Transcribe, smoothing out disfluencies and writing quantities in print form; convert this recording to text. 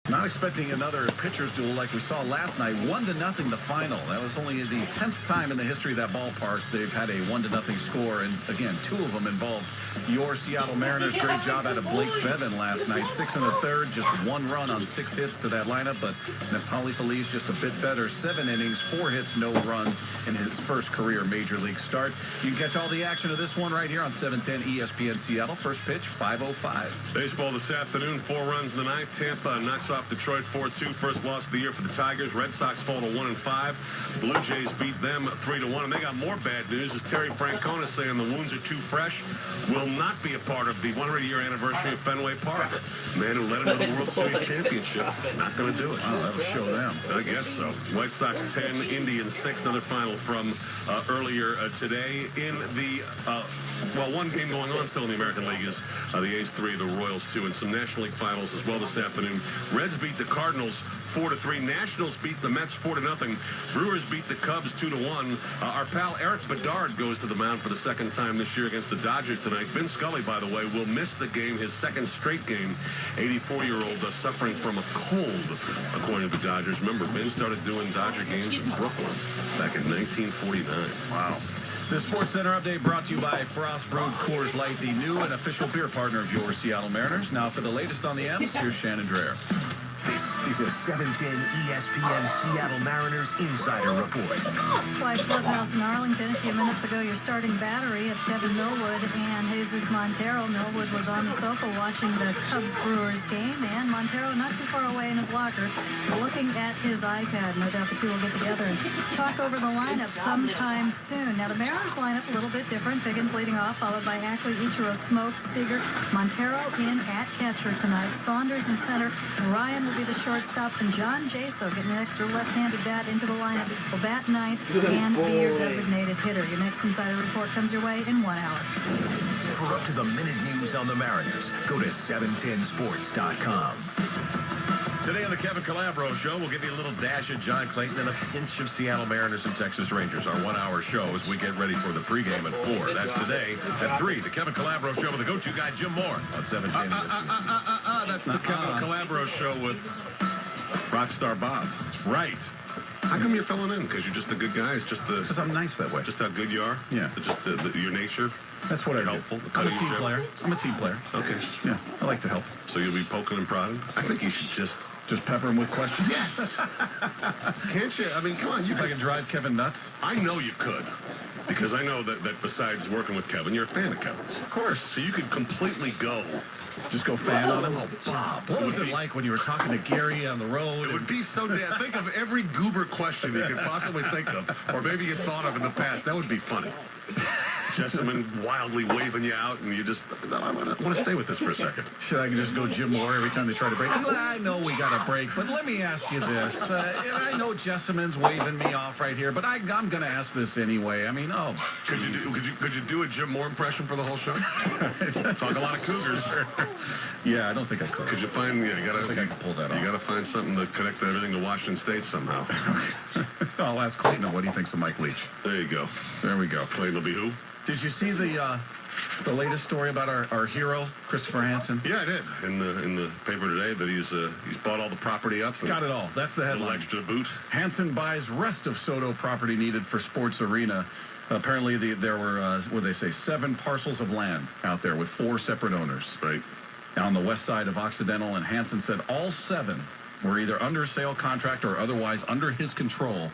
Not expecting another pitcher's duel like we saw last night. 1-0 the final. That was only the 10th time in the history of that ballpark they've had a 1-0 score. And again, 2 of them involved your Seattle Mariners. Great job out of Blake Bevan last night. 6 1/3, just 1 run on 6 hits to that lineup. But Nepali Feliz just a bit better. 7 innings, 4 hits, no runs in his first career Major League start. You can catch all the action of this one right here on 710 ESPN Seattle. First pitch, 5:05. Baseball this afternoon, 4 runs in the ninth. Tampa knocks off Detroit 4-2. First loss of the year for the Tigers. Red Sox fall to 1-5. Blue Jays beat them 3-1. And they got more bad news as Terry Francona saying the wounds are too fresh. Will not be a part of the 100-year anniversary of Fenway Park. Man who led him to the World Series championship. Not going to do it. Oh, that'll show them. I guess so. White Sox 10, Indians 6. Another final from earlier today in the well, one game going on still in the American League is the A's 3, the Royals 2, and some National League finals as well this afternoon. Reds beat the Cardinals 4-3. Nationals beat the Mets 4-0. Brewers beat the Cubs 2-1. Our pal Eric Bedard goes to the mound for the second time this year against the Dodgers tonight. Vin Scully, by the way, will miss the game, his second straight game. 84-year-old suffering from a cold, according to the Dodgers. Remember, Vin started doing Dodger games in Brooklyn back in 1949. Wow. The Sports Center update brought to you by Frost Brewed Coors Light, the new and official beer partner of your Seattle Mariners. Now for the latest on the M's, here's Shannon Dreher. This is a 710 ESPN Seattle Mariners Insider Report. White Clubhouse in Arlington. A few minutes ago, your starting battery of Kevin Millwood and Jesus Montero. Millwood was on the sofa watching the Cubs-Brewers game, and Montero not too far away in his locker looking at his iPad. No doubt the two will get together and talk over the lineup sometime soon. Now, the Mariners lineup a little bit different. Figgins leading off, followed by Ackley, Ichiro, Smokes, Seager, Montero in at catcher tonight. Saunders in center. Ryan will be the shortstop, and John Jaso getting an extra left-handed bat into the lineup. Will bat ninth and be your designated hitter. Your next Insider Report comes your way in 1 hour. For up-to-the-minute news on the Mariners, go to 710sports.com. Today on the Kevin Calabro Show, we'll give you a little dash of John Clayton and a pinch of Seattle Mariners and Texas Rangers. Our 1 hour show as we get ready for the pregame at 4. That's today at 3. The Kevin Calabro Show with the go-to guy, Jim Moore, on 710. That's the Kevin Calabro Show with Rockstar Bob. That's right. How come you're filling in? Because you're just a good guy? It's just the... Because I'm nice that way. Just how good you are? Yeah. Just your nature? That's what I do. Helpful. I'm a team player. I'm a team player. Okay. Yeah, I like to help. So you'll be poking and prodding? I think you should just... Just pepper him with questions? Can't you? I mean, come on. See if I can drive Kevin nuts? I know you could. Because I know that besides working with Kevin, you're a fan of Kevin's. Of course. So you could completely go. Just go fan on him? Oh, Bob. What was it like when you were talking to Gary on the road? It would be so damn... Think of every goober question you could possibly think of, or maybe you thought of in the past. That would be funny. Jessamine wildly waving you out, and you just... I want to stay with this for a second. Should I just go Jim Moore every time they try to break? I know we got a break, but let me ask you this. I know Jessamine's waving me off right here, but I'm going to ask this anyway. I mean, oh... Could you do a Jim Moore impression for the whole show? Talk a lot of Cougars. Yeah, I don't think I could. Could you find... Yeah, I think I can pull that off. You got to find something to connect everything to Washington State somehow. I'll ask Clayton what he thinks of Mike Leach. There you go. There we go. Clayton will be who? Did you see the latest story about our hero, Christopher Hansen? Yeah, I did. In the paper today that he's bought all the property up. Got it all. That's the headline. A little extra boot. Hansen buys rest of Soto property needed for sports arena. Apparently, there were, what they say, 7 parcels of land out there with 4 separate owners. Right. On the west side of Occidental, and Hansen said all 7 were either under sale contract or otherwise under his control.